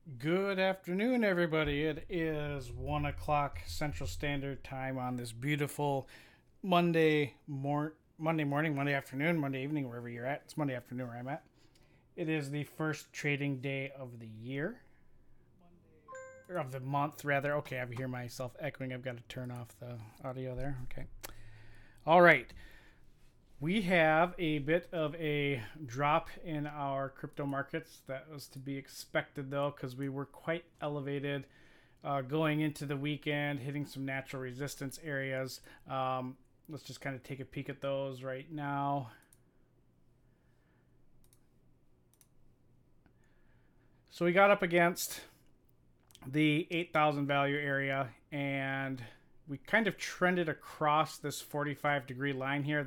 Good afternoon, everybody. It is 1 o'clock Central Standard Time on this beautiful Monday morning, Monday afternoon, Monday evening, wherever you're at. It's Monday afternoon where I'm at. It is the first trading day of the year, or of the month, rather. Okay, I hear myself echoing. I've got to turn off the audio there. Okay. All right. We have a bit of a drop in our crypto markets. That was to be expected, though, because we were quite elevated going into the weekend, hitting some natural resistance areas. Let's just kind of take a peek at those right now. So we got up against the 8,000 value area, and we kind of trended across this 45-degree line here.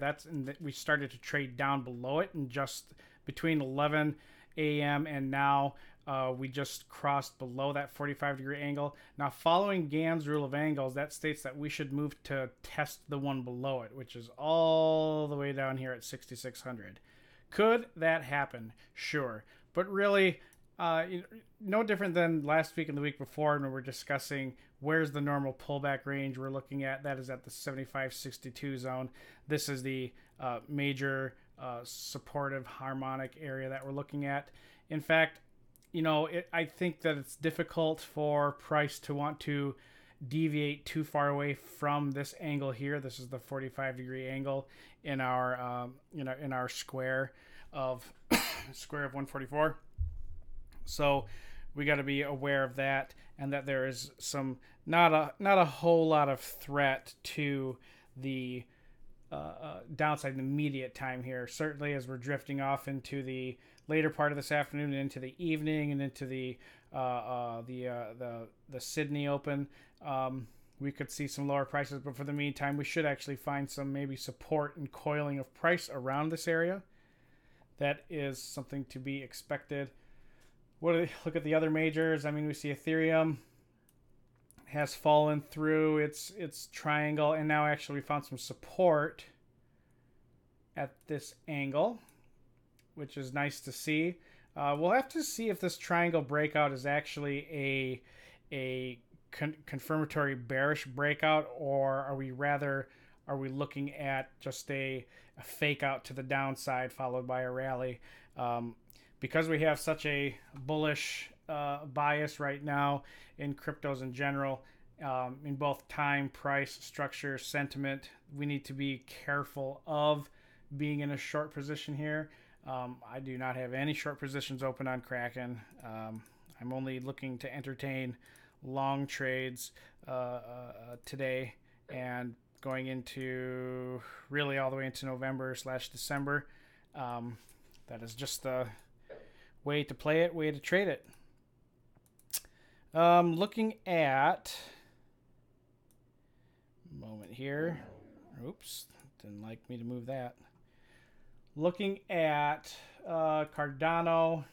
We started to trade down below it, and just between 11 a.m. and now, we just crossed below that 45-degree angle. Now, following Gann's rule of angles, that states that we should move to test the one below it, which is all the way down here at 6,600. Could that happen? Sure. But really, no different than last week and the week before when we were discussing where's the normal pullback range we're looking at. That is at the 75.62 zone. This is the major supportive harmonic area that we're looking at. In fact, I think that it's difficult for price to want to deviate too far away from this angle here. This is the 45-degree angle in our in our square of 144. So we got to be aware of that, and that there is some not a whole lot of threat to the downside in the immediate time here. Certainly, as we're drifting off into the later part of this afternoon and into the evening and into the Sydney Open, we could see some lower prices. But for the meantime, we should actually find some maybe support and coiling of price around this area. That is something to be expected. Look at the other majors. I mean, we see Ethereum has fallen through its triangle, and now actually we found some support at this angle, which is nice to see. We'll have to see if this triangle breakout is actually a confirmatory bearish breakout, or are we looking at just a fake out to the downside followed by a rally? Because we have such a bullish bias right now in cryptos in general, in both time, price, structure, sentiment, we need to be careful of being in a short position here. I do not have any short positions open on Kraken. I'm only looking to entertain long trades today and going into really all the way into November/December. That is just the way to play it, way to trade it. Looking at moment here. Oops, didn't like me to move that. Looking at Cardano,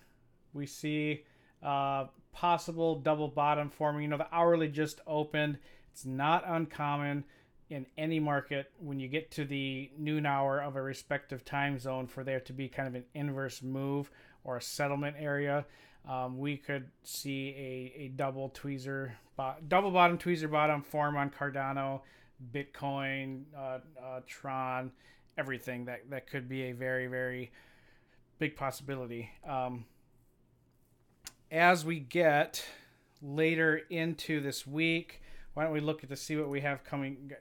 we see possible double bottom forming. The hourly just opened. It's not uncommon in any market when you get to the noon hour of a respective time zone for there to be kind of an inverse move or a settlement area. We could see a double bottom tweezer bottom form on Cardano, Bitcoin, Tron, everything. That could be a very, very big possibility. As we get later into this week, why don't we look at to see what we have coming,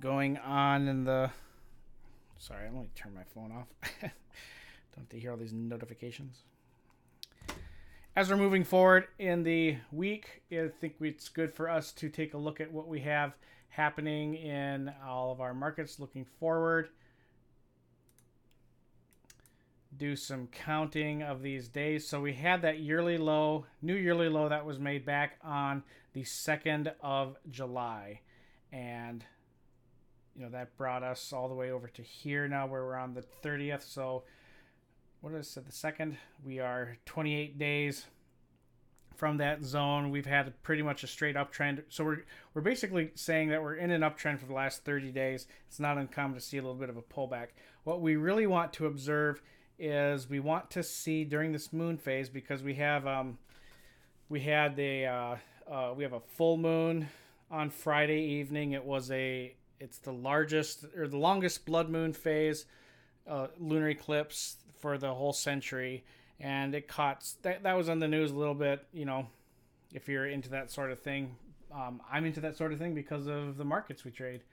going on in the... Sorry, I'm going to turn my phone off. Don't have to hear all these notifications. As we're moving forward in the week, I think it's good for us to take a look at what we have happening in all of our markets looking forward. Do some counting of these days. So we had that yearly low, new yearly low that was made back on the 2nd of July. And, that brought us all the way over to here now where we're on the 30th. So what is it, the 2nd? We are 28 days from that zone. We've had pretty much a straight uptrend. So we're basically saying that we're in an uptrend for the last 30 days. It's not uncommon to see a little bit of a pullback. What we really want to observe is we want to see during this moon phase, because we have we have a full moon on Friday evening. It's the largest or the longest blood moon phase lunar eclipse for the whole century, and it caught that was on the news a little bit. You know, if you're into that sort of thing, I'm into that sort of thing because of the markets we trade.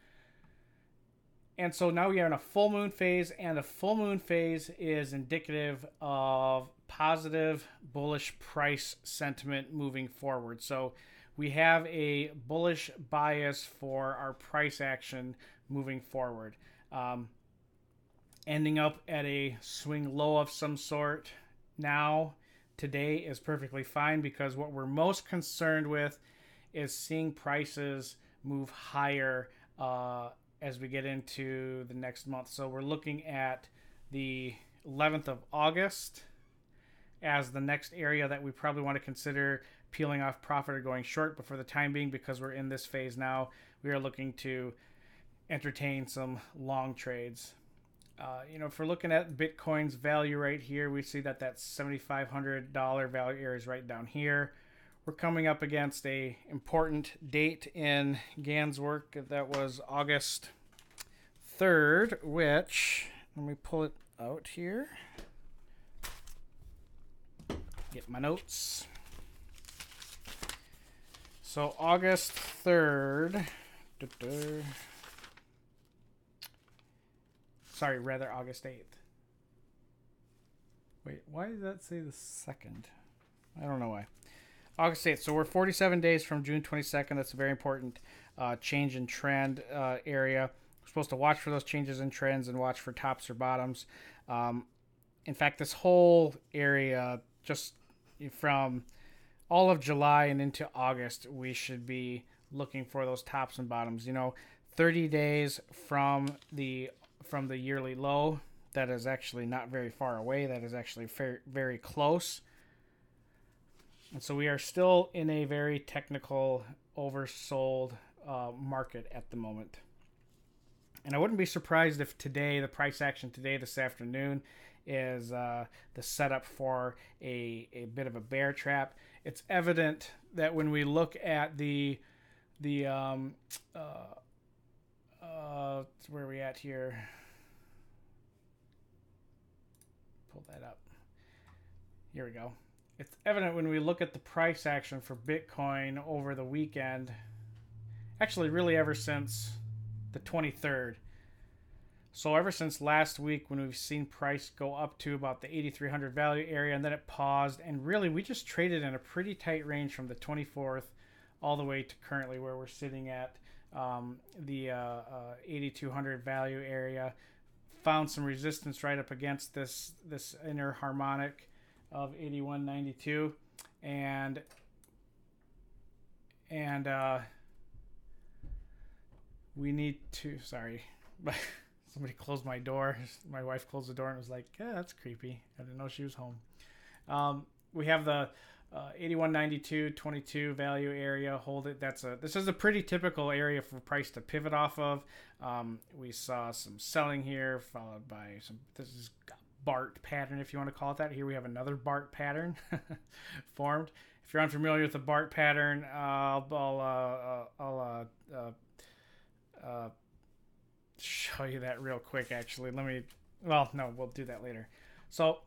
And so now we are in a full moon phase, and a full moon phase is indicative of positive bullish price sentiment moving forward. So we have a bullish bias for our price action moving forward. Ending up at a swing low of some sort now, today, is perfectly fine, because what we're most concerned with is seeing prices move higher as we get into the next month. So we're looking at the 11th of August as the next area that we probably want to consider peeling off profit or going short. But for the time being, because we're in this phase now, we are looking to entertain some long trades. If we're looking at Bitcoin's value right here, we see that $7,500 value area is right down here. We're coming up against a important date in Gann's work. That was August 3rd, which, let me pull it out here. Get my notes. So August 3rd. Sorry, rather August 8th. Wait, why did that say the 2nd? I don't know why. August 8th. So we're 47 days from June 22nd. That's a very important change in trend area. We're supposed to watch for those changes in trends and watch for tops or bottoms. In fact, this whole area, just from all of July and into August, we should be looking for those tops and bottoms. 30 days from the yearly low, that is actually not very far away. That is actually very, very close. And so we are still in a very technical, oversold market at the moment. And I wouldn't be surprised if today, the price action today, this afternoon, is the setup for a bit of a bear trap. It's evident that when we look at where are we at here? Pull that up. Here we go. It's evident when we look at the price action for Bitcoin over the weekend, actually really ever since the 23rd. So ever since last week, when we've seen price go up to about the 8,300 value area, and then it paused, and really we just traded in a pretty tight range from the 24th all the way to currently where we're sitting at the 8,200 value area. Found some resistance right up against this inner harmonic of 81.92, and we need to, sorry, somebody closed my door. My wife closed the door and was like, yeah, that's creepy. I didn't know she was home. We have the 81.92.22 value area. Hold it. This is a pretty typical area for price to pivot off of. We saw some selling here, followed by this is BART pattern, if you want to call it that. Here we have another BART pattern formed. If you're unfamiliar with the BART pattern, I'll show you that real quick. Actually, we'll do that later. So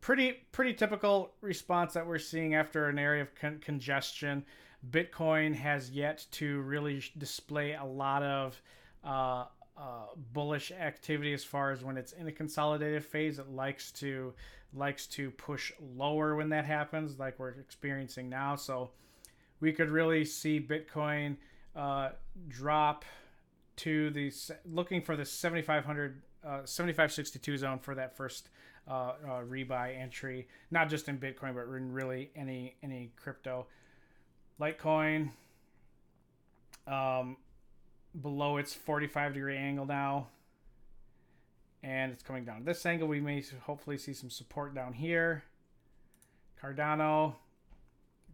pretty typical response that we're seeing after an area of congestion. Bitcoin has yet to really display a lot of bullish activity as far as when it's in a consolidated phase. It likes to push lower when that happens, like we're experiencing now. So we could really see Bitcoin drop to looking for the 7562 zone for that first rebuy entry, not just in Bitcoin, but in really any crypto. Litecoin below its 45-degree angle now, and it's coming down this angle. We may hopefully see some support down here. Cardano,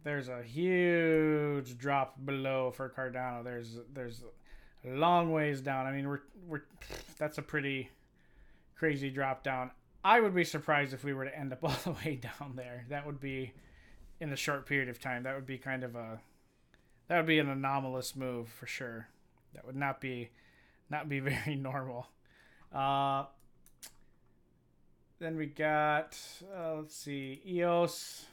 there's a huge drop below for Cardano. There's a long ways down. I mean, we're that's a pretty crazy drop down. I would be surprised if we were to end up all the way down there. That would be in a short period of time. That would be kind of that would be an anomalous move for sure. That would not be very normal. Then we got let's see, EOS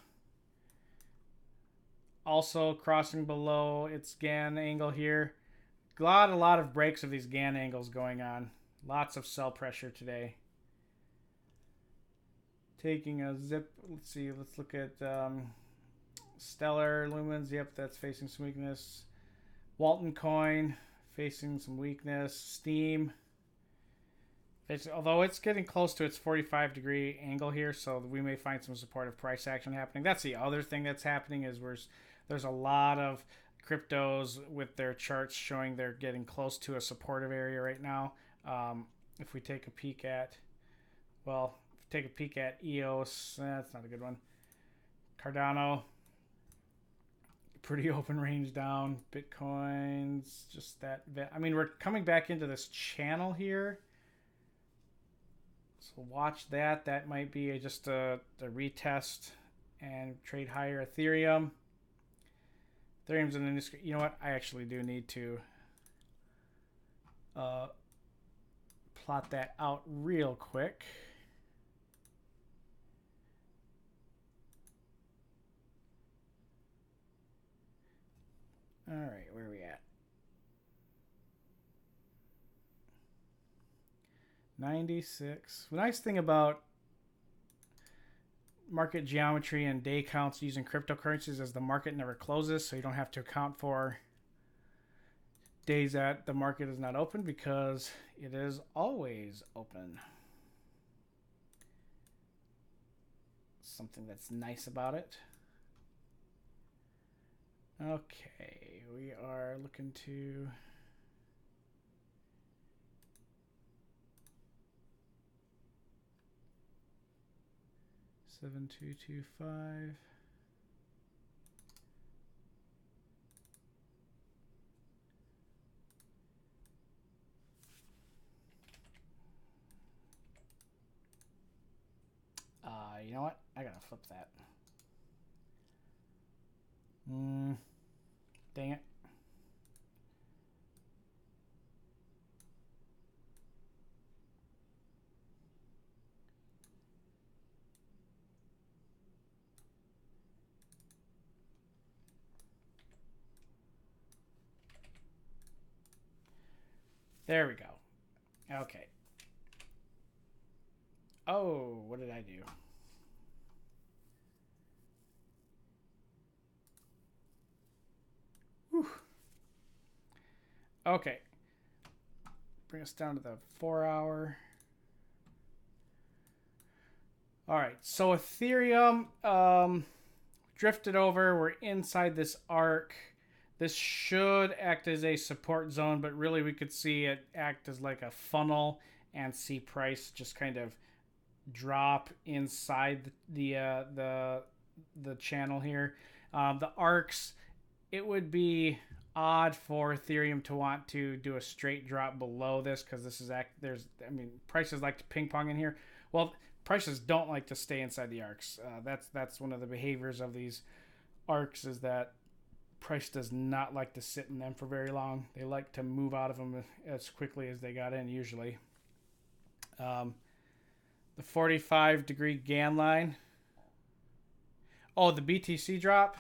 also crossing below its Gann angle here. A lot of breaks of these Gann angles going on. Lots of sell pressure today. Taking a zip. Let's see. Let's look at Stellar Lumens. Yep, that's facing some weakness. Walton Coin facing some weakness. Steam. Although it's getting close to its 45-degree angle here, so we may find some supportive price action happening. That's the other thing that's happening is there's a lot of cryptos with their charts showing they're getting close to a supportive area right now. If we take a peek at, EOS, that's not a good one. Cardano, pretty open range down. Bitcoin's just that. I mean, we're coming back into this channel here. So watch that. That might be just a retest and trade higher. Ethereum's in the industry. You know what? I actually do need to plot that out real quick. All right, where are we at? 96. The nice thing about market geometry and day counts using cryptocurrencies is the market never closes, so you don't have to account for days that the market is not open because it is always open. Something that's nice about it. Okay, we are looking to 7225. You know what? I gotta flip that. Dang it. There we go. Okay. Oh, what did I do? Whew. Okay. Bring us down to the 4 hour. All right. So Ethereum drifted over. We're inside this arc. This should act as a support zone, but really we could see it act as like a funnel and see price just kind of drop inside the channel here. The arcs, it would be odd for Ethereum to want to do a straight drop below this because this is prices like to ping pong in here. Well, prices don't like to stay inside the arcs. That's one of the behaviors of these arcs is that price does not like to sit in them for very long. They like to move out of them as quickly as they got in usually. The 45-degree Gann line. Oh, the BTC drop.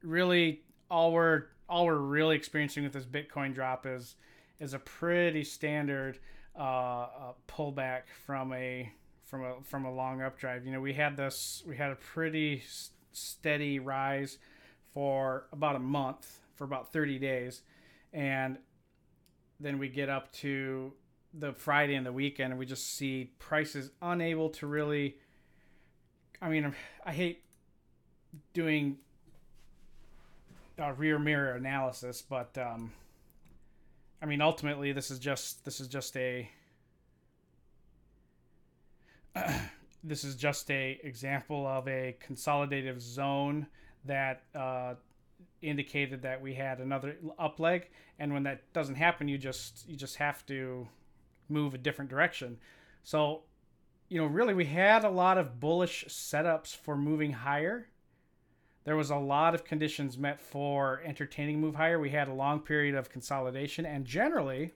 Really, all we're really experiencing with this Bitcoin drop is a pretty standard pullback from a long updrive. You know, we had a pretty steady rise for about a month, for about 30 days, and then we get up to the Friday and the weekend, and we just see prices unable to really. I mean, I hate doing rear mirror analysis, but I mean, ultimately, this is just a this is just a example of a consolidative zone that indicated that we had another up leg, and when that doesn't happen, you just have to move a different direction. So really we had a lot of bullish setups for moving higher. There was a lot of conditions met for entertaining move higher. We had a long period of consolidation, and generally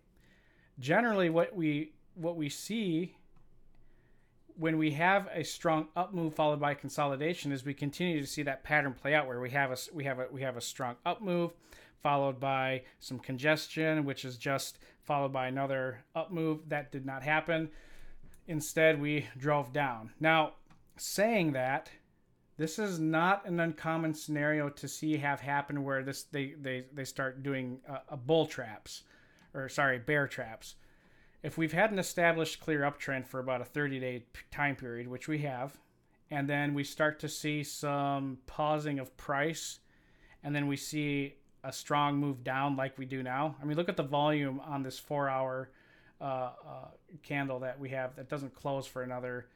what we see when we have a strong up move followed by consolidation is we continue to see that pattern play out where we have a strong up move followed by some congestion, which is just followed by another up move. That did not happen. Instead, we drove down. Now, saying that, this is not an uncommon scenario to see have happen where they start doing bear traps. If we've had an established clear uptrend for about a 30-day time period, which we have, and then we start to see some pausing of price, and then we see a strong move down like we do now. I mean, look at the volume on this 4-hour candle that we have that doesn't close for another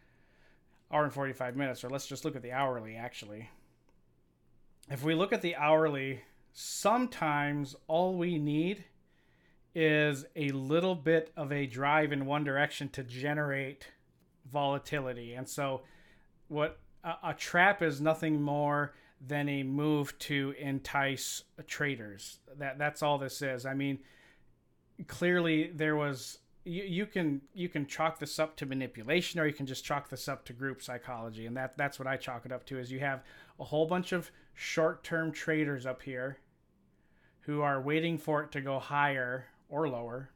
hour and 45 minutes. Or let's just look at the hourly, actually. If we look at the hourly, sometimes all we need is a little bit of a drive in one direction to generate volatility. And so what a trap is nothing more than a move to entice traders. That's all this is. I mean, clearly there was you can chalk this up to manipulation, or you can just chalk this up to group psychology, and that's what I chalk it up to. Is you have a whole bunch of short-term traders up here who are waiting for it to go higher or lower,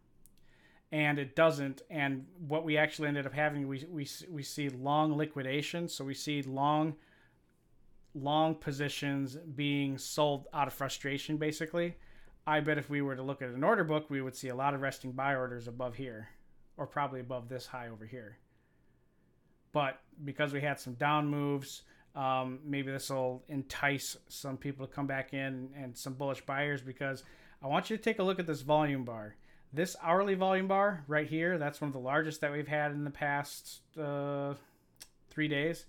and it doesn't. And what we actually ended up having, we see long liquidation. So we see long positions being sold out of frustration, basically. I bet if we were to look at an order book, we would see a lot of resting buy orders above here, or probably above this high over here. But because we had some down moves, maybe this will entice some people to come back in and some bullish buyers, because I want you to take a look at this volume bar. This hourly volume bar right here, that's one of the largest that we've had in the past 3 days.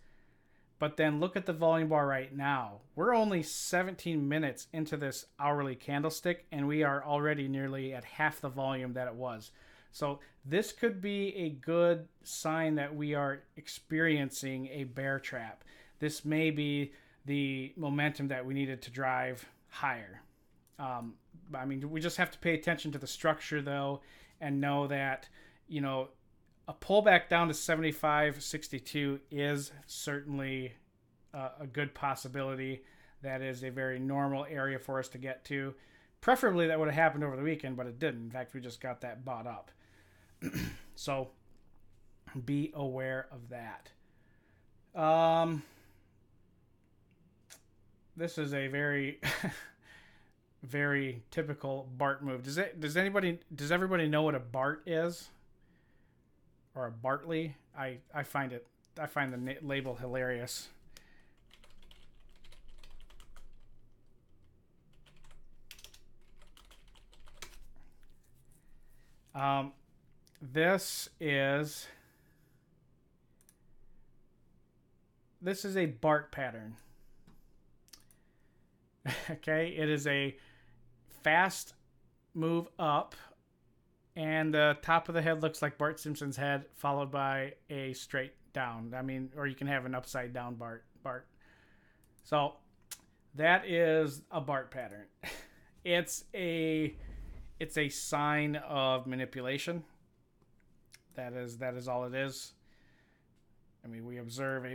But then look at the volume bar right now. We're only 17 minutes into this hourly candlestick, and we are already nearly at half the volume that it was. So this could be a good sign that we are experiencing a bear trap. This may be the momentum that we needed to drive higher. I mean, we just have to pay attention to the structure, though, and know that, a pullback down to 75.62 is certainly a good possibility. That is a very normal area for us to get to. Preferably that would have happened over the weekend, but it didn't. In fact, we just got that bought up. So be aware of that. This is a very very typical BART move. Does everybody know what a BART is? Or a Bartley? I find the label hilarious. This is a BART pattern. Okay, it is a fast move up, and the top of the head looks like Bart Simpson's head, followed by a straight down. I mean, or you can have an upside down Bart. So that is a Bart pattern. It's a sign of manipulation. That is all it is. I mean, we observe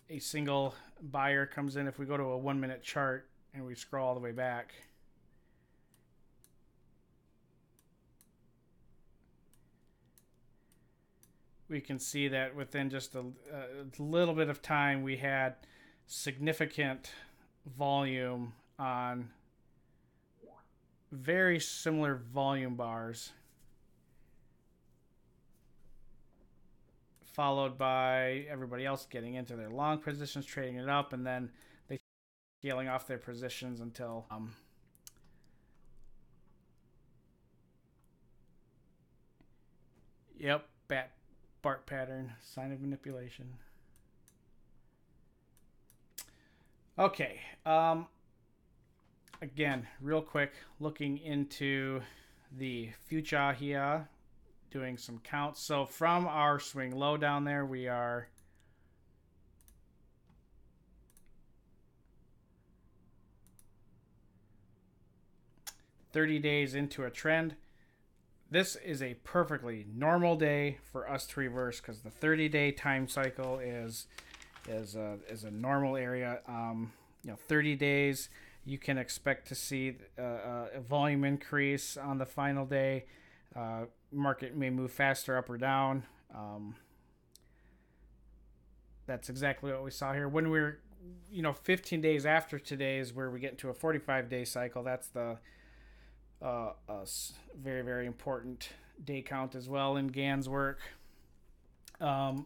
a single buyer comes in. If we go to a 1-minute chart and we scroll all the way back, we can see that within just a little bit of time, we had significant volume on very similar volume bars, followed by everybody else getting into their long positions, trading it up, and then they scaling off their positions until yep, BART pattern, sign of manipulation. Okay, again, real quick, looking into the future here, doing some counts. So from our swing low down there, we are 30 days into a trend. This is a perfectly normal day for us to reverse because the 30-day time cycle is a normal area. 30 days, you can expect to see a volume increase on the final day. Market may move faster up or down. That's exactly what we saw here. When we're 15 days after today's where we get into a 45-day cycle, that's the very, very important day count as well in Gann's work. So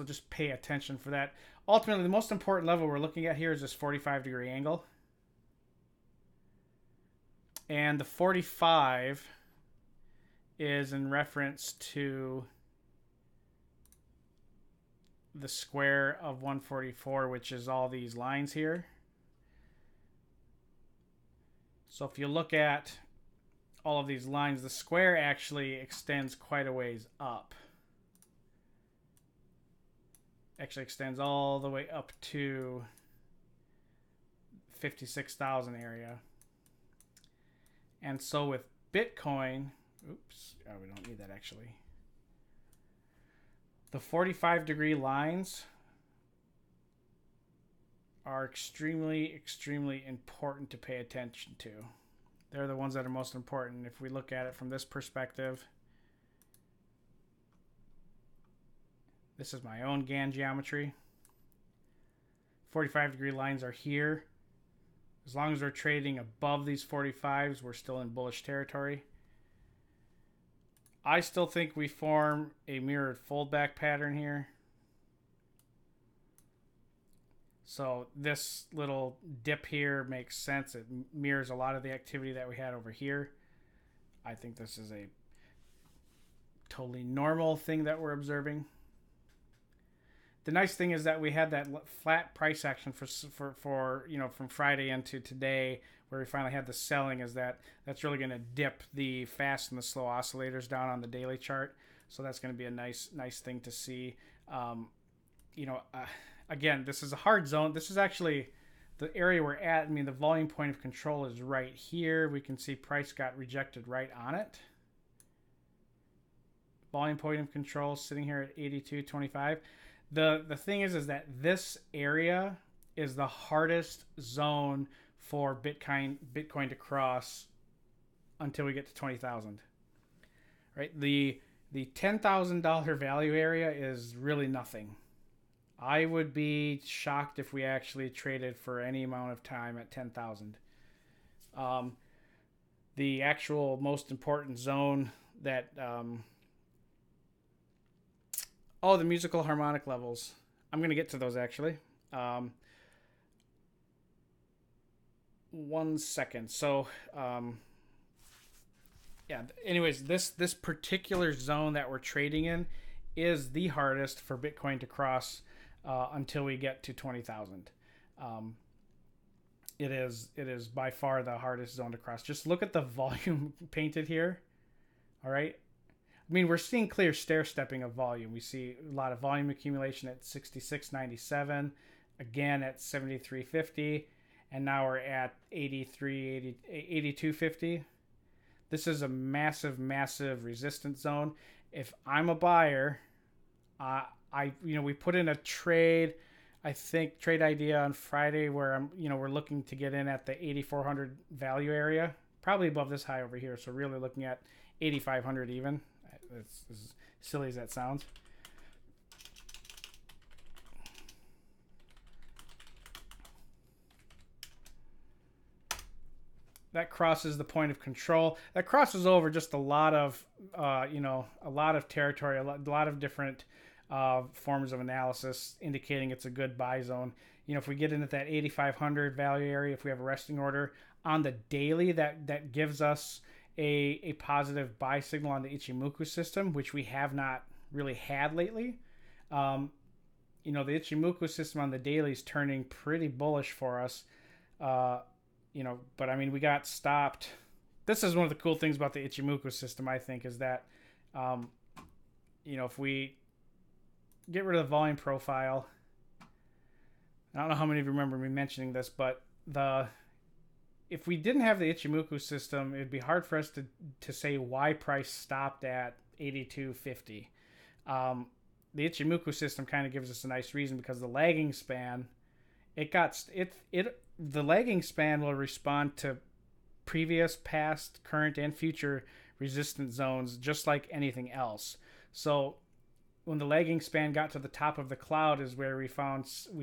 just pay attention for that. Ultimately, the most important level we're looking at here is this 45-degree angle. And the 45 is in reference to the square of 144, which is all these lines here. So if you look at all of these lines, the square actually extends quite a ways up. Actually extends all the way up to 56,000 area. And so with Bitcoin, oops, oh, we don't need that actually. The 45-degree lines are extremely, extremely important to pay attention to. They're the ones that are most important. If we look at it from this perspective, this is my own Gann geometry. 45-degree lines are here. As long as we're trading above these 45s, we're still in bullish territory. I still think we form a mirrored foldback pattern here. So this little dip here makes sense. It mirrors a lot of the activity that we had over here. I think this is a totally normal thing that we're observing. The nice thing is that we had that flat price action for from Friday into today, where we finally had the selling. Is that's really going to dip the fast and the slow oscillators down on the daily chart. So that's going to be a nice thing to see. Again, this is a hard zone. This is actually the area we're at. I mean, the volume point of control is right here. We can see price got rejected right on it. Volume point of control sitting here at 82.25. The thing is that this area is the hardest zone for Bitcoin to cross until we get to 20,000. Right? The $10,000 value area is really nothing. I would be shocked if we actually traded for any amount of time at 10,000. The actual most important zone that the musical harmonic levels. I'm going to get to those actually. 1 second. So, anyways, this particular zone that we're trading in is the hardest for Bitcoin to cross until we get to 20,000. It is by far the hardest zone to cross. Just look at the volume painted here. All right. I mean, we're seeing clear stair-stepping of volume. We see a lot of volume accumulation at 66.97, again at 73.50, and now we're at 82.50. This is a massive resistance zone. If I'm a buyer, we put in a trade, I think trade idea on Friday where we're looking to get in at the 8,400 value area, probably above this high over here. So really looking at 8,500 even. It's as silly as that sounds. That crosses the point of control. That crosses over just a lot of, a lot of territory, a lot of different forms of analysis indicating it's a good buy zone. If we get into that 8,500 value area, if we have a resting order on the daily, that gives us a positive buy signal on the Ichimoku system, which we have not really had lately. The Ichimoku system on the daily is turning pretty bullish for us. But I mean, we got stopped this is one of the cool things about the Ichimoku system, I think, is that, you know, if we get rid of the volume profile, I don't know how many of you remember me mentioning this, but if we didn't have the Ichimoku system, it'd be hard for us to say why price stopped at 82.50. The Ichimoku system kind of gives us a nice reason, because the lagging span, the lagging span will respond to previous, past, current, and future resistance zones just like anything else. So when the lagging span got to the top of the cloud is where we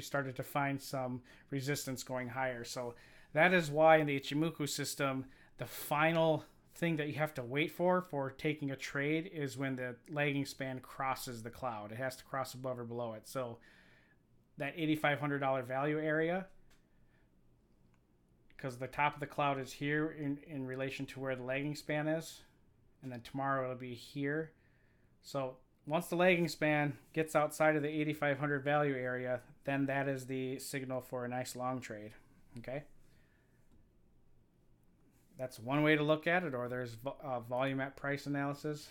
started to find some resistance going higher. So that is why in the Ichimoku system, the final thing that you have to wait for taking a trade is when the lagging span crosses the cloud. It has to cross above or below it. So that $8,500 value area, because the top of the cloud is here in relation to where the lagging span is, and then tomorrow it'll be here. So once the lagging span gets outside of the 8,500 value area, then that is the signal for a nice long trade. Okay, that's one way to look at it. Or there's volume at price analysis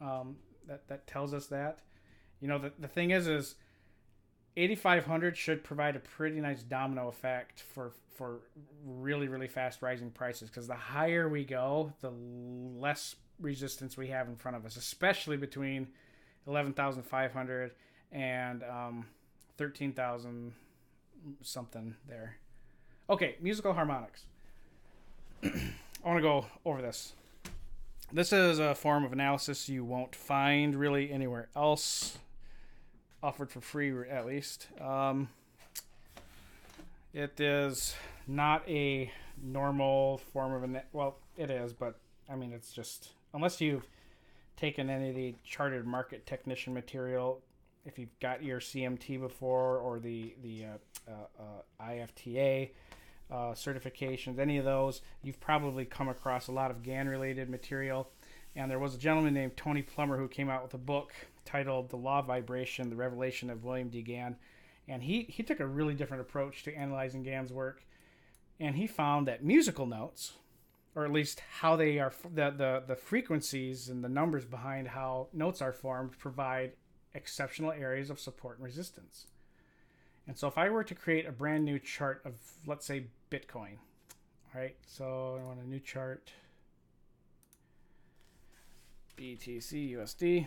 that tells us that. You know, the thing is 8,500 should provide a pretty nice domino effect for really, really fast rising prices, because the higher we go, the less resistance we have in front of us, especially between 11,500 and 13,000 something there. Okay, musical harmonics. I want to go over this. This is a form of analysis you won't find really anywhere else, offered for free at least. It is not a normal form of well, it is, but I mean, it's just, unless you've taken any of the chartered market technician material, if you've got your CMT before, or the IFTA certifications, any of those, you've probably come across a lot of Gann related material. And there was a gentleman named Tony Plummer who came out with a book titled The Law of Vibration, The Revelation of William D. Gann. And he took a really different approach to analyzing Gann's work. And he found that musical notes, or at least how they are, the frequencies and the numbers behind how notes are formed, provide exceptional areas of support and resistance. And so if I were to create a brand new chart of, let's say, Bitcoin, all right, so I want a new chart, BTC USD.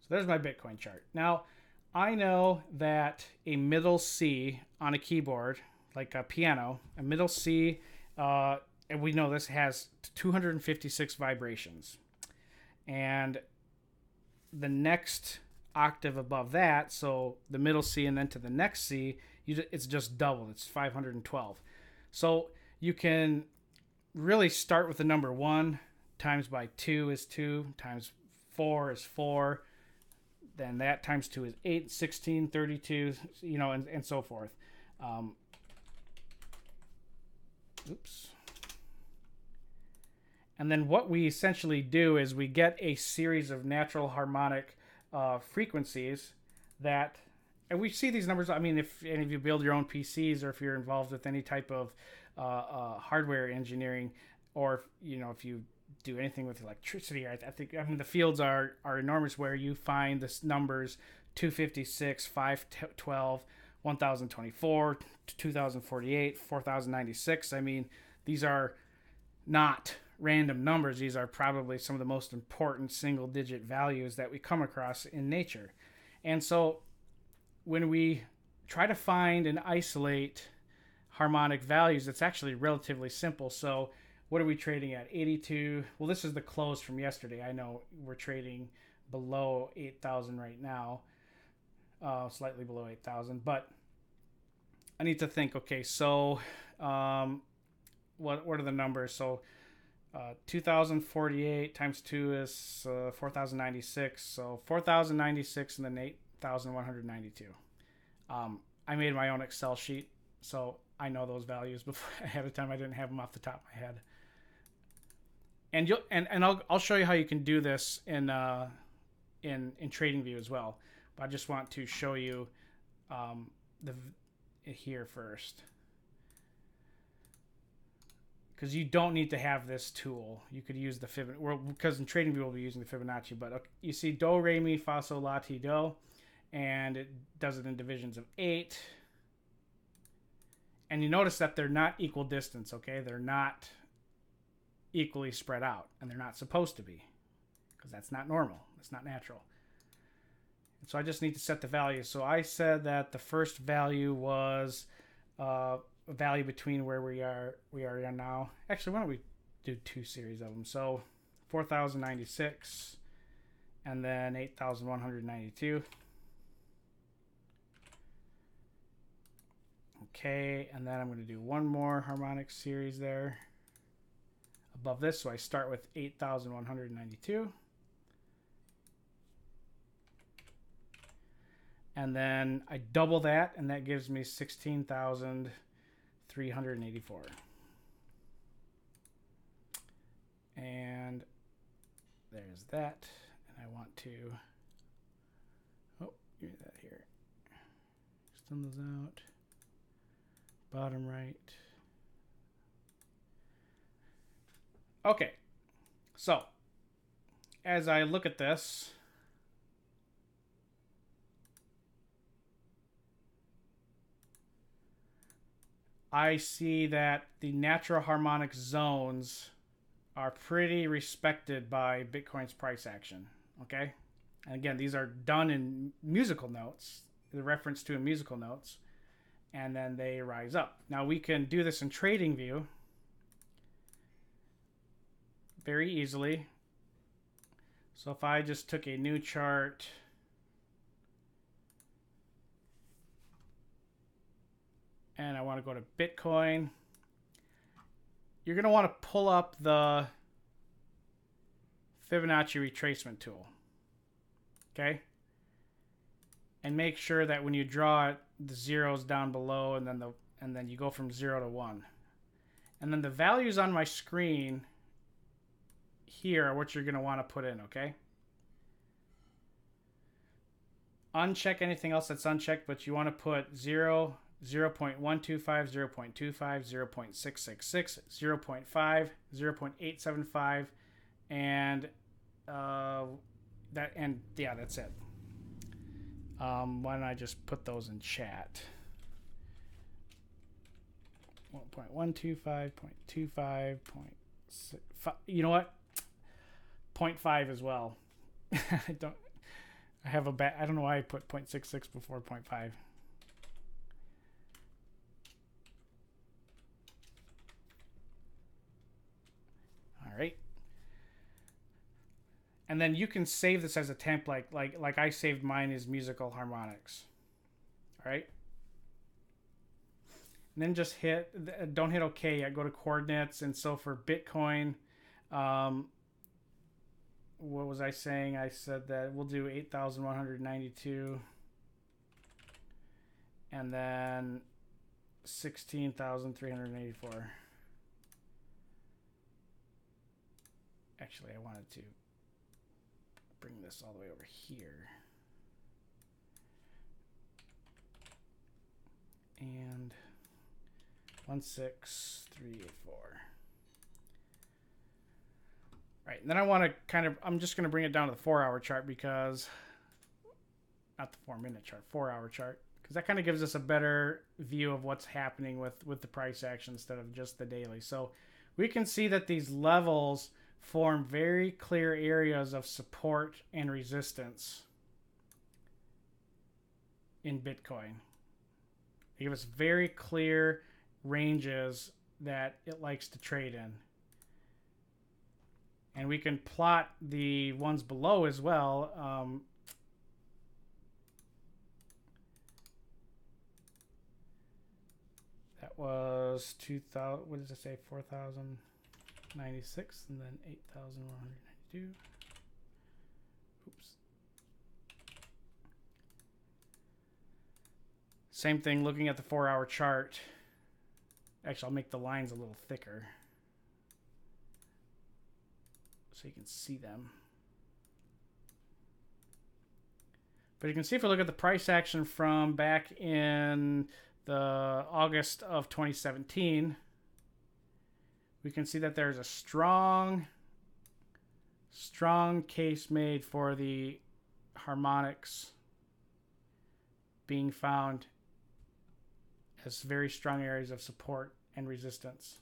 So there's my Bitcoin chart. Now, I know that a middle C on a keyboard, like a piano, a middle C, and we know this has 256 vibrations. And the next octave above that, so the middle C and then to the next C, it's just double. It's 512. So you can really start with the number 1 times by 2 is 2 times 4 is 4. Then that times 2 is 8, 16, 32, you know, and so forth. Oops. And then what we essentially do is we get a series of natural harmonic frequencies that, and we see these numbers. I mean, if any of you build your own PCs, or if you're involved with any type of hardware engineering, or if you do anything with electricity, I mean the fields are enormous, where you find this numbers 256, 512, 1024, 2048, 4096. I mean, these are not random numbers. These are probably some of the most important single digit values that we come across in nature. And so when we try to find and isolate harmonic values, it's actually relatively simple. So what are we trading at? 82. Well, this is the close from yesterday. I know we're trading below 8,000 right now, slightly below 8,000. But I need to think. Okay, so what are the numbers? So 2,048 times 2 is 4,096. So 4,096 and then 8,192. I made my own Excel sheet, so I know those values before ahead of time. I didn't have them off the top of my head. And I'll show you how you can do this in TradingView as well. But I just want to show you here first. because you don't need to have this tool. You could use the Fibonacci, well, because in TradingView we'll be using the Fibonacci, but you see do, re, mi, fa, sol, la, ti, do, and it does it in divisions of 8. And you notice that they're not equal distance, okay? They're not equally spread out, and they're not supposed to be, because that's not normal. It's not natural. And so I just need to set the value. So I said that the first value was a value between where we are now. Actually, why don't we do 2 series of them? So 4,096 and then 8,192. Okay, and then I'm going to do one more Harmonics series there above this. So I start with 8,192. And then I double that, and that gives me 16,384. And there's that. And I want to, give me that here. Extend those out. Bottom right. Okay. So, as I look at this, I see that the natural harmonic zones are pretty respected by Bitcoin's price action. Okay? And again, these are done in musical notes, the reference to in musical notes, and then they rise up. Now we can do this in TradingView very easily. So if I just took a new chart and I want to go to Bitcoin, you're going to want to pull up the Fibonacci retracement tool. Okay? And make sure that when you draw it, the zeros down below, and then you go from 0 to 1. And then the values on my screen here are what you're going to want to put in, okay? Uncheck anything else that's unchecked, but you want to put 0, 0.125, 0.25, 0.666, 0.5, 0.875, and that's it. Why don't I just put those in chat? 1.125, 0.25, 0.6. You know what? 0.5 as well. I don't know why I put 0.66 before 0.5. All right. And then you can save this as a template, like I saved mine as musical harmonics. All right. And then just don't hit OK yet. Go to coordinates. And so for Bitcoin, what was I saying? I said that we'll do 8,192 and then 16,384. Actually, I wanted to bring this all the way over here. And 16384. Right, and then I want to I'm just going to bring it down to the 4-hour chart because, not the 4-minute chart, 4-hour chart, because that kind of gives us a better view of what's happening with the price action instead of just the daily. So we can see that these levels form very clear areas of support and resistance in Bitcoin. They give us very clear ranges that it likes to trade in. And we can plot the ones below as well. That was 2,000, what does it say? 4,096 and then 8,192. Oops. Same thing looking at the 4-hour chart. Actually, I'll make the lines a little thicker so you can see them. But you can see if we look at the price action from back in the August of 2017, we can see that there's a strong case made for the Harmonics being found as very strong areas of support and resistance.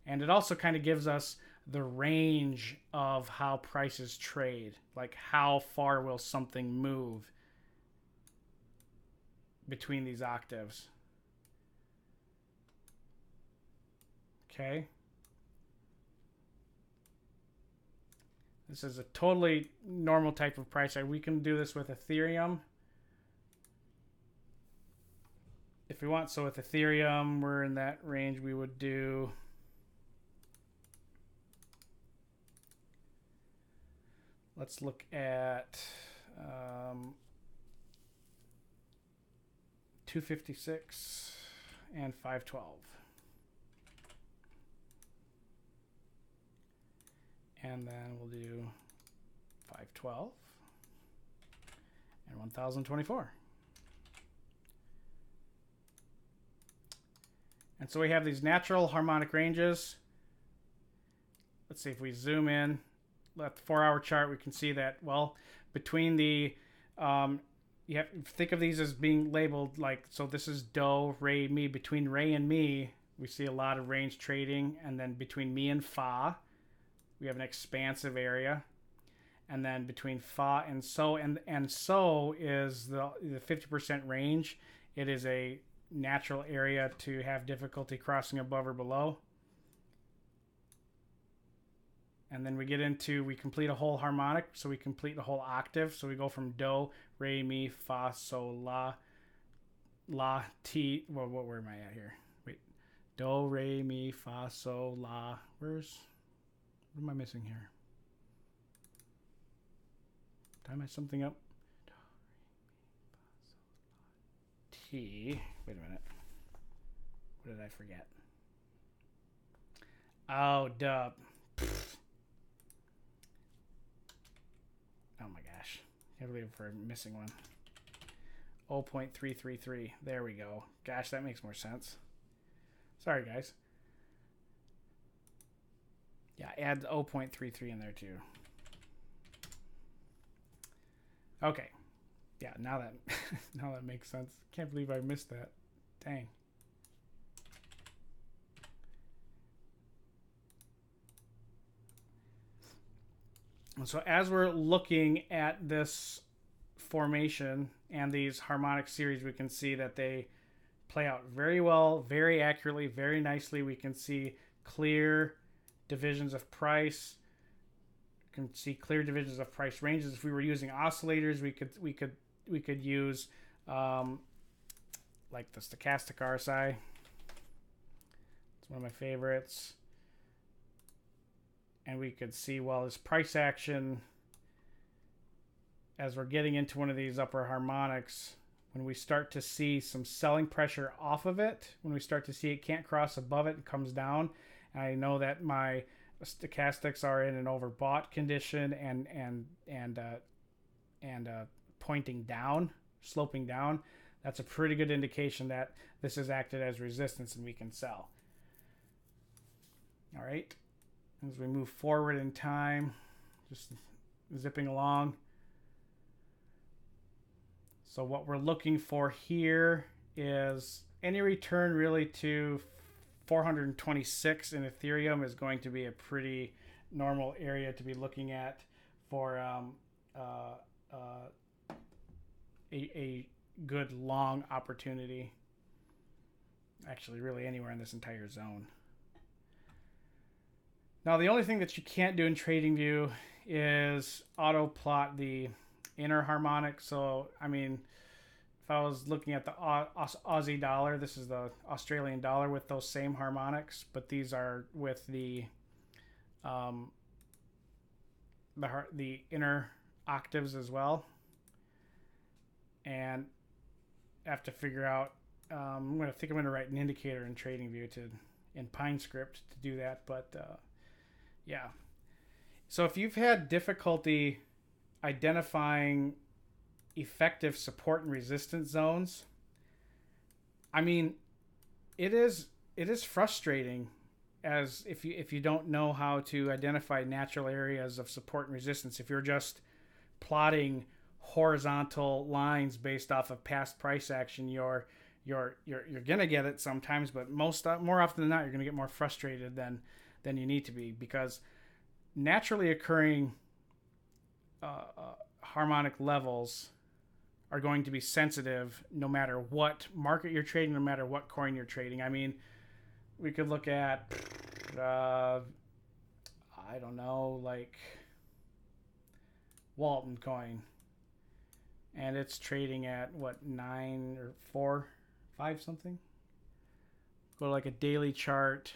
And it also kind of gives us the range of how prices trade, like how far will something move between these octaves. Okay. This is a totally normal type of price. We can do this with Ethereum if we want. So with Ethereum, we're in that range. We would do, let's look at 256 and 512. And then we'll do 512 and 1024. And so we have these natural harmonic ranges. Let's see if we zoom in at the 4-hour chart, we can see that, well, between the, you have to think of these as being labeled like, so this is Do, Re, Mi. Between Re and Mi, we see a lot of range trading. And then between Mi and Fa, we have an expansive area. And then between Fa and So, and So is the 50% range. It is a natural area to have difficulty crossing above or below. And then we get into, we complete a whole harmonic, so we complete the whole octave. So we go from Do, Re, Mi, Fa, So, La, Ti. Well, where am I at here? Wait. Do, Re, Mi, Fa, So, La. What am I missing here? Did I mess something up? Do, Re, Mi, Fa, So, La, Ti. Wait a minute. What did I forget? Oh, duh. Oh my gosh. Can't believe we're missing one. 0.333. There we go. Gosh, that makes more sense. Sorry, guys. Yeah, add the 0.33 in there too. Okay. Yeah, now that now that makes sense. Can't believe I missed that. Dang. And so as we're looking at this formation and these harmonic series, we can see that they play out very well, very accurately, very nicely. We can see clear divisions of price. We can see clear divisions of price ranges. If we were using oscillators, we could use like the stochastic RSI. It's one of my favorites. And we could see, well, this price action, as we're getting into one of these upper harmonics, when we start to see some selling pressure off of it, when we start to see it can't cross above it and comes down, and I know that my stochastics are in an overbought condition and pointing down, sloping down, that's a pretty good indication that this has acted as resistance and we can sell. All right. As we move forward in time, just zipping along. So what we're looking for here is any return really to 426 in Ethereum is going to be a pretty normal area to be looking at for a good long opportunity. Actually, really anywhere in this entire zone. Now, the only thing that you can't do in TradingView is auto plot the inner harmonic. So, I mean, if I was looking at the Aussie dollar, this is the Australian dollar with those same harmonics, but these are with the inner octaves as well. And I have to figure out, I'm going to write an indicator in TradingView in PineScript to do that, but yeah. So if you've had difficulty identifying effective support and resistance zones, I mean, it is frustrating as if you don't know how to identify natural areas of support and resistance, if you're just plotting horizontal lines based off of past price action, you're gonna get it sometimes, but more often than not, you're gonna get more frustrated than you need to be, because naturally occurring harmonic levels are going to be sensitive no matter what market you're trading, no matter what coin you're trading. I mean, we could look at, I don't know, like Walton coin, and it's trading at what, 9 or 4, 5 something. Go to like a daily chart,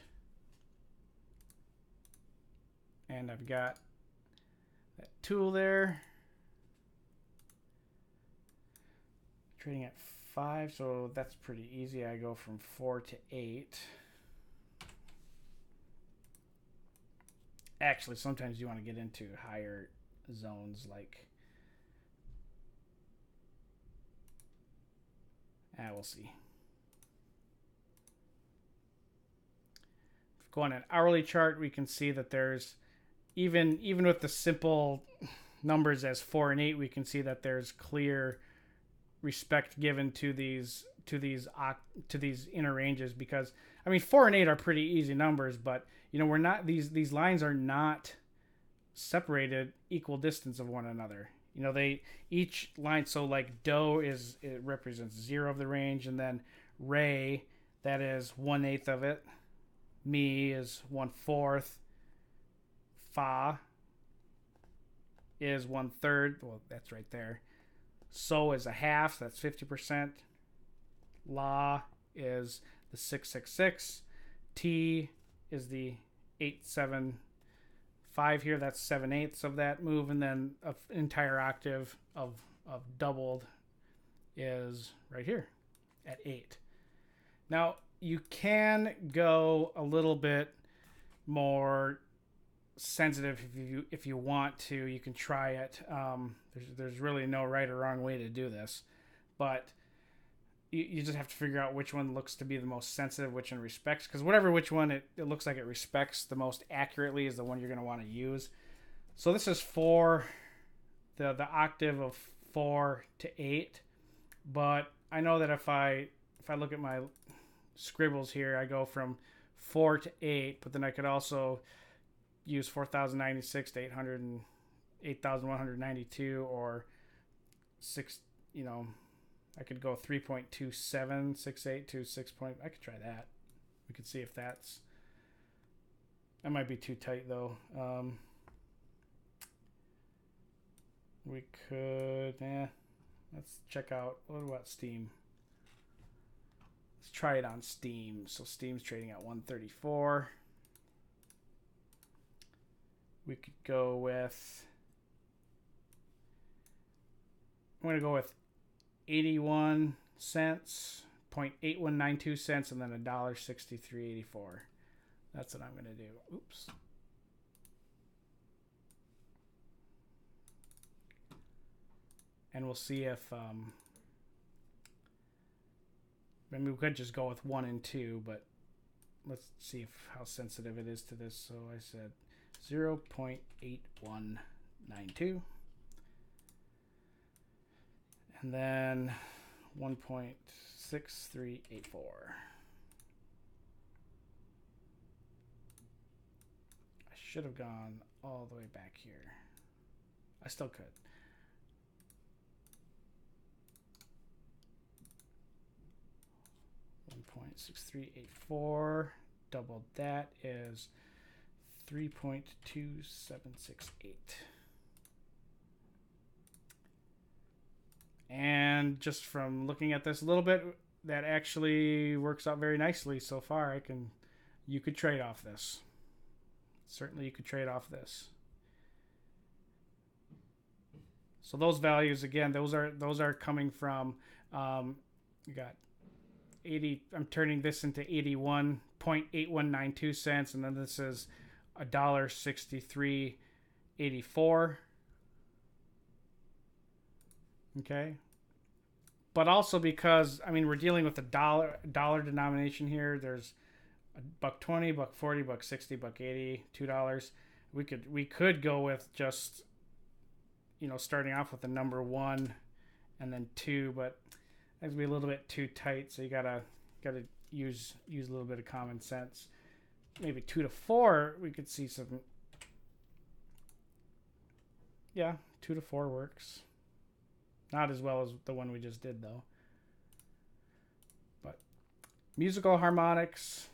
and I've got that tool there trading at 5, so that's pretty easy. I go from 4 to 8. Actually, sometimes you want to get into higher zones, like we'll see. If we go on an hourly chart, we can see that there's even with the simple numbers as 4 and 8, we can see that there's clear respect given to these inner ranges, because I mean 4 and 8 are pretty easy numbers, but we're not, these lines are not separated equal distance of one another. They each line, so like dough it represents 0 of the range, and then ray, that is 1/8 of it, mi is 1/4, fa is 1/3, well, that's right there. So is a half, that's 50%. La is the 666. T is the 875 here, that's 7/8 of that move, and then an entire octave of doubled is right here at 8. Now you can go a little bit more sensitive if you want to. You can try it. There's really no right or wrong way to do this, but you just have to figure out which one looks to be the most sensitive, which one respects, because which one it looks like it respects the most accurately is the one you're going to want to use. So this is for the octave of 4 to 8, but I know that if I look at my scribbles here, I go from 4 to 8, but then I could also use 4096 to 8192, or 6, I could go 3.2768 to 6 point. I could try that. We could see if that might be too tight though. We could, let's check out, what about Steam? Let's try it on Steam. So Steam's trading at 134. We could go with, I'm going to go with 81 cents, 0.8192 cents, and then $1.6384. That's what I'm going to do. Oops. And we'll see if, we could just go with 1 and 2, but let's see how sensitive it is to this. So I said 0.8192. And then 1.6384. I should have gone all the way back here. I still could. .6384. Double that is 3.2768. And just from looking at this a little bit, that actually works out very nicely so far. You could trade off this. Certainly you could trade off this. So those values, again, those are coming from, you got 80, I'm turning this into 81.8192 cents, and then this is $1.6384. Okay. But also because, we're dealing with a dollar denomination here. There's $1.20, $1.40, $1.60, $1.80, $2. We could go with just, starting off with the number 1 and then 2, but that's gonna be a little bit too tight. So you gotta use a little bit of common sense. Maybe 2 to 4, we could see some. Yeah, 2 to 4 works. Not as well as the one we just did though. But musical harmonics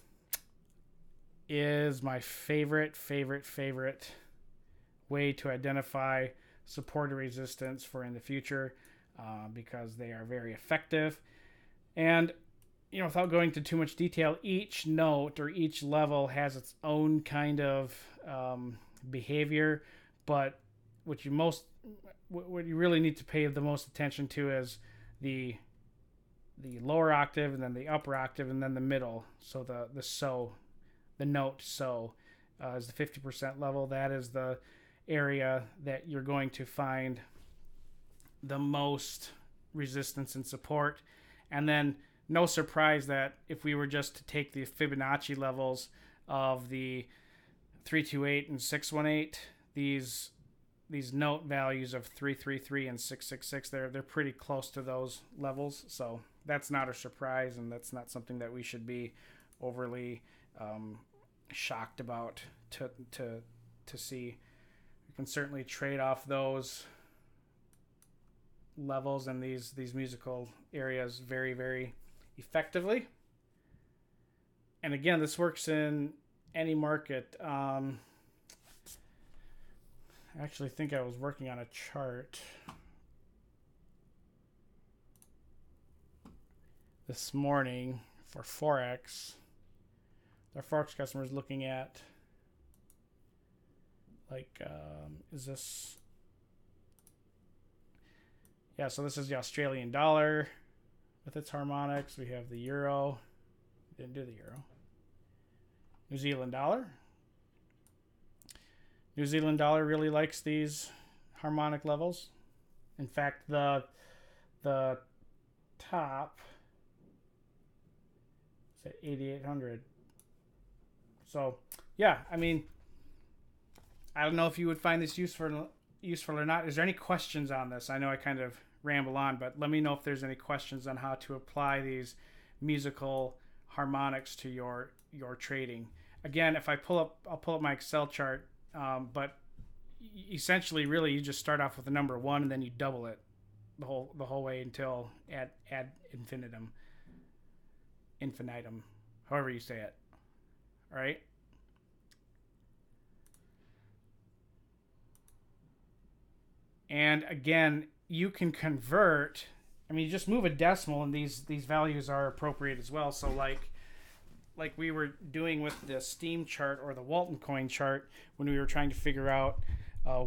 is my favorite way to identify support or resistance for in the future, because they are very effective. And without going into too much detail, each note or each level has its own kind of behavior, but what you really need to pay the most attention to is the lower octave, and then the upper octave, and then the middle. So the note so is the 50% level. That is the area that you're going to find the most resistance and support. And then no surprise that if we were just to take the Fibonacci levels of the 328 and 618, these note values of 333 and 666, they're pretty close to those levels. So that's not a surprise, and that's not something that we should be overly shocked about to see. You can certainly trade off those levels and these musical areas very, very effectively. And again, this works in any market. I actually think I was working on a chart this morning for Forex. Our Forex customer is looking at, is this? Yeah, so this is the Australian dollar with its harmonics. We have the euro. Didn't do the euro. New Zealand dollar. New Zealand dollar really likes these harmonic levels. In fact, the top is at 8,800. So, yeah, I mean, I don't know if you would find this useful or not. Is there any questions on this? I know I kind of ramble on, but let me know if there's any questions on how to apply these musical harmonics to your trading. Again, if I'll pull up my Excel chart, but essentially, really, you just start off with the number 1 and then you double it the whole way until ad infinitum, however you say it. All right. And again, you can convert. I mean, you just move a decimal, and these values are appropriate as well. So like we were doing with the Steam chart or the Walton coin chart when we were trying to figure out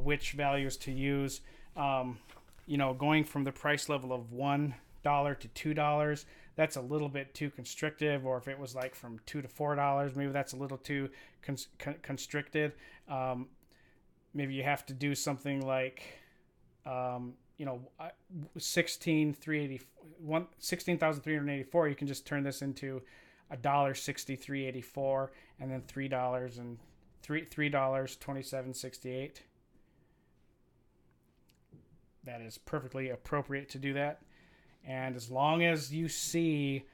which values to use. Going from the price level of $1 to $2, that's a little bit too constrictive. Or if it was like from $2 to $4, maybe that's a little too constricted. Maybe you have to do something like 16,384. You can just turn this into $1.6384, and then $3.2768. That is perfectly appropriate to do that. And as long as you see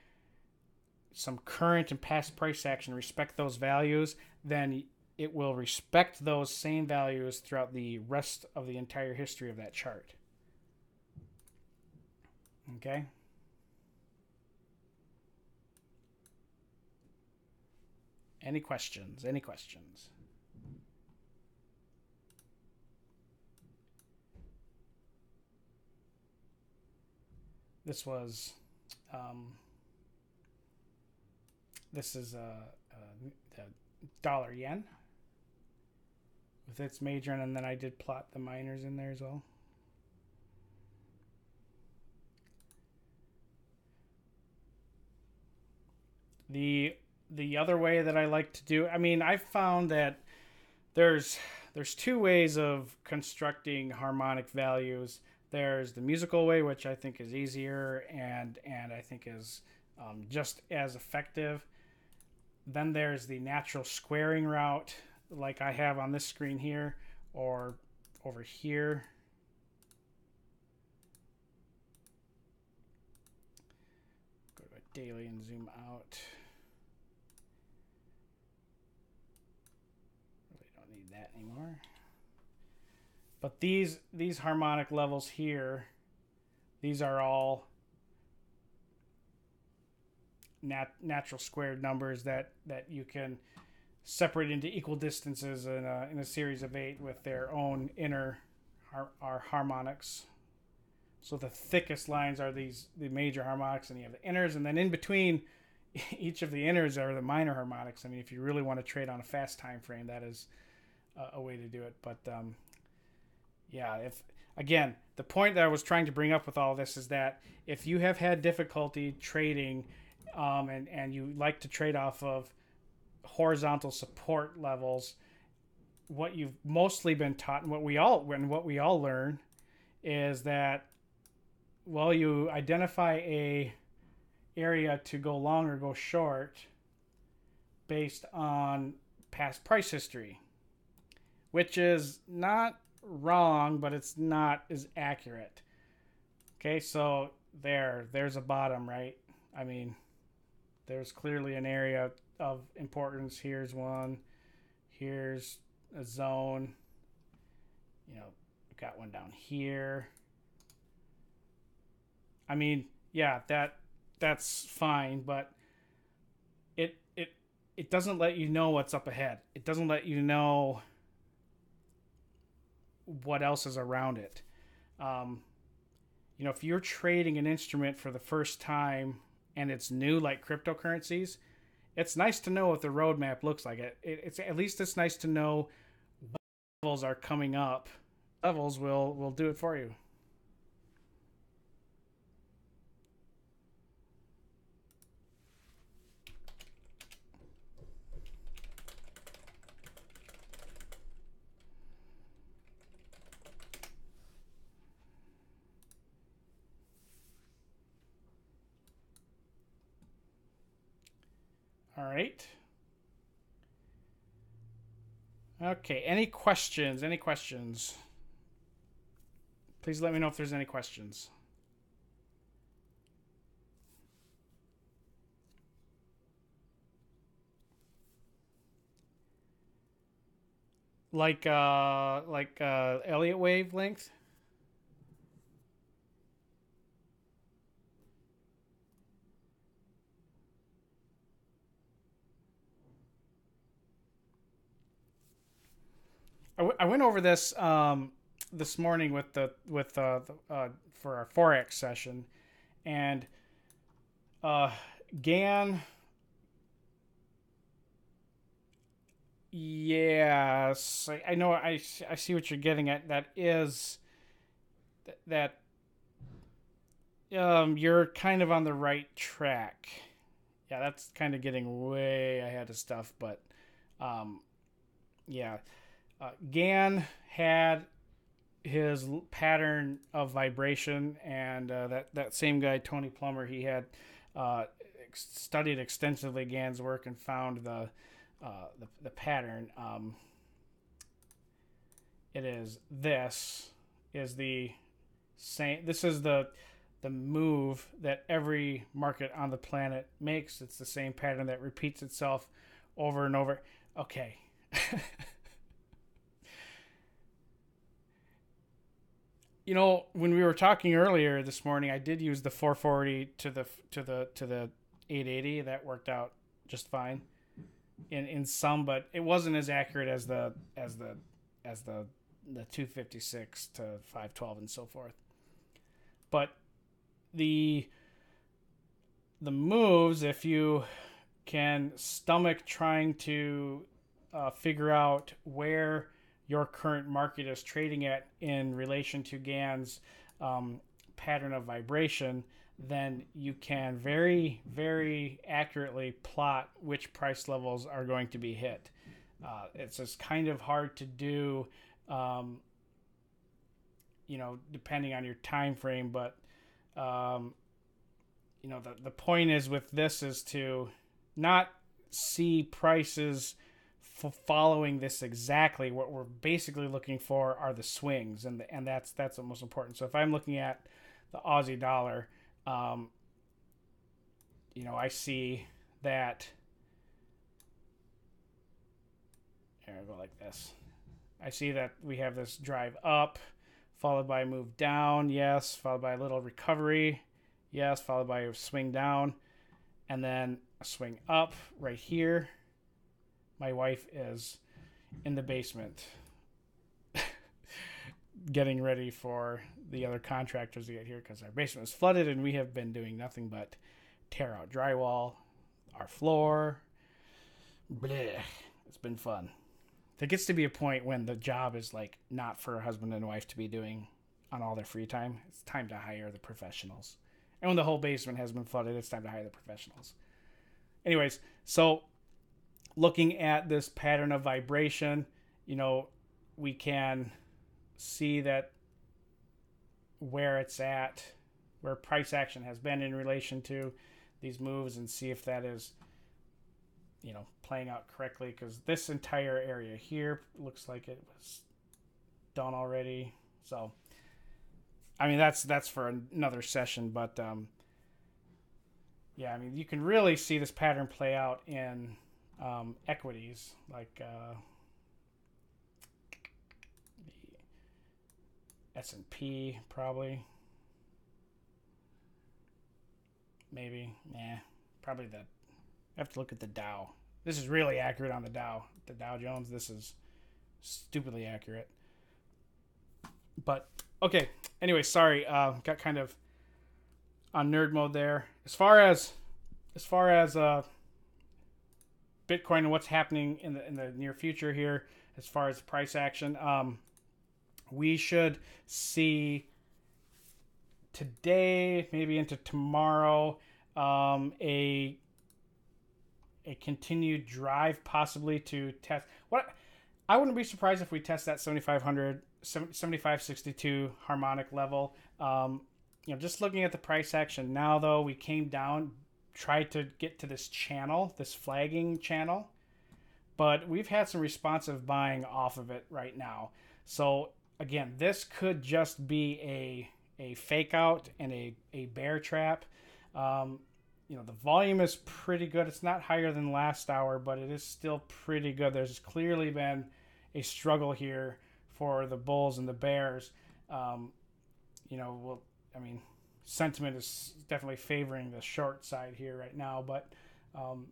some current and past price action respect those values, then it will respect those same values throughout the rest of the entire history of that chart. Okay? Any questions? Any questions? This was, this is the dollar yen with its major, and then I did plot the minors in there as well. The other way that I like to do, I mean, I've found that there's two ways of constructing harmonic values. There's the musical way, which I think is easier and I think is just as effective. Then there's the natural squaring route, like I have on this screen here, or over here. Go to a daily and zoom out. Really don't need that anymore. But these harmonic levels here, these are all natural squared numbers that you can separate into equal distances in a series of 8 with their own inner harmonics. So the thickest lines are the major harmonics, and you have the inners, and then in between each of the inners are the minor harmonics. I mean, if you really want to trade on a fast time frame, that is a way to do it. But yeah, again, the point that I was trying to bring up with all this is that if you have had difficulty trading, and you like to trade off of horizontal support levels, what you've mostly been taught, and what we all learn, is that, well, you identify a area to go long or go short based on past price history, which is not wrong, but it's not as accurate. Okay, so there's a bottom, right? I mean, there's clearly an area of importance. Here's one. Here's a zone. You know, we've got one down here. I mean, yeah, that's fine, but it doesn't let you know what's up ahead. It doesn't let you know what else is around it. You know, if you're trading an instrument for the first time and it's new, like cryptocurrencies, it's nice to know what the roadmap looks like. It's at least it's nice to know what levels are coming up. Levels will do it for you. All right. Okay, any questions? Any questions? Please let me know if there's any questions. Like Elliott wavelength? I went over this this morning with for our forex session, and Gann. Yes, I know. I see what you're getting at. That is that you're kind of on the right track. Yeah, that's kind of getting way ahead of stuff, but yeah. Gann had his pattern of vibration, and that same guy, Tony Plummer, he had studied extensively Gann's work and found the pattern. It is this is the same. This is the move that every market on the planet makes. It's the same pattern that repeats itself over and over. Okay. You know, when we were talking earlier this morning, I did use the 440 to the 880. That worked out just fine in some, but it wasn't as accurate as the 256 to 512 and so forth. But the moves, if you can stomach trying to figure out where your current market is trading at in relation to Gann's pattern of vibration, then you can very, very accurately plot which price levels are going to be hit. It's just kind of hard to do, you know, depending on your time frame. But, you know, the point is with this is to not see prices following this exactly. What we're basically looking for are the swings, and that's the most important. So if I'm looking at the Aussie dollar, I see that. Here, I'll go like this. I see that we have this drive up, followed by a move down, yes, followed by a little recovery, yes, followed by a swing down, and then a swing up right here. My wife is in the basement getting ready for the other contractors to get here because our basement is flooded and we have been doing nothing but tear out drywall, our floor. Blech. It's been fun. There gets to be a point when the job is like not for a husband and wife to be doing on all their free time. It's time to hire the professionals. And when the whole basement has been flooded, it's time to hire the professionals. Anyways, so looking at this pattern of vibration, we can see that where it's at, where price action has been in relation to these moves, and see if that is playing out correctly, because this entire area here looks like it was done already. So I mean that's for another session, but yeah, I mean you can really see this pattern play out in equities like the S&P, probably, maybe, probably I have to look at the Dow. This is really accurate on the Dow. The Dow Jones, this is stupidly accurate. But, okay. Anyway, sorry. Got kind of on nerd mode there. As far as Bitcoin and what's happening in the near future here, as far as price action, we should see today, maybe into tomorrow, a continued drive possibly to test. I wouldn't be surprised if we test that 7562 harmonic level. Just looking at the price action now, though, we came down, tried to get to this channel, this flagging channel, but we've had some responsive buying off of it right now. So again, this could just be a fake out and a bear trap. The volume is pretty good. It's not higher than last hour, but it is still pretty good. There's clearly been a struggle here for the bulls and the bears. Sentiment is definitely favoring the short side here right now, but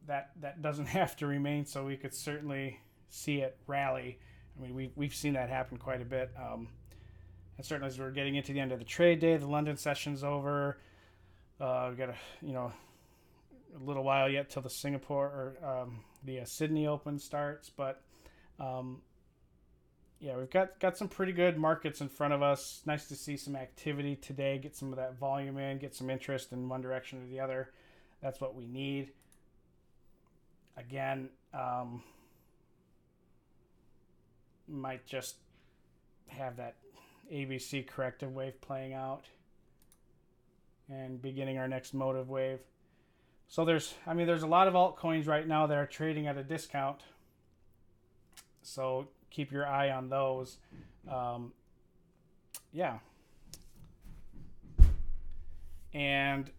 that doesn't have to remain. So we could certainly see it rally. I mean, we've seen that happen quite a bit. And certainly as we're getting into the end of the trade day, the London session's over. We've got a little while yet till the Singapore or the Sydney Open starts, but we've got some pretty good markets in front of us. Nice to see some activity today, get some of that volume in, get some interest in one direction or the other. That's what we need. Again, might just have that ABC corrective wave playing out and beginning our next motive wave. So there's a lot of altcoins right now that are trading at a discount. So keep your eye on those. And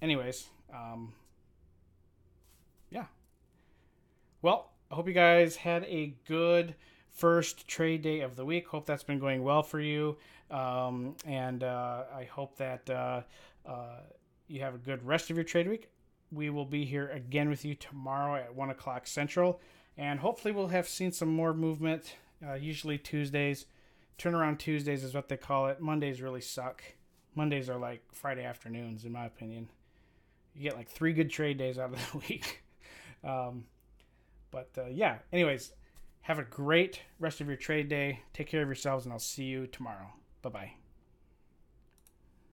anyways, well, I hope you guys had a good first trade day of the week. Hope that's been going well for you. And I hope that you have a good rest of your trade week. We will be here again with you tomorrow at 1 o'clock Central. And hopefully we'll have seen some more movement. Usually Tuesdays. Turnaround Tuesdays is what they call it. Mondays really suck. Mondays are like Friday afternoons, in my opinion. You get like 3 good trade days out of the week. Anyways, have a great rest of your trade day. Take care of yourselves, and I'll see you tomorrow. Bye-bye.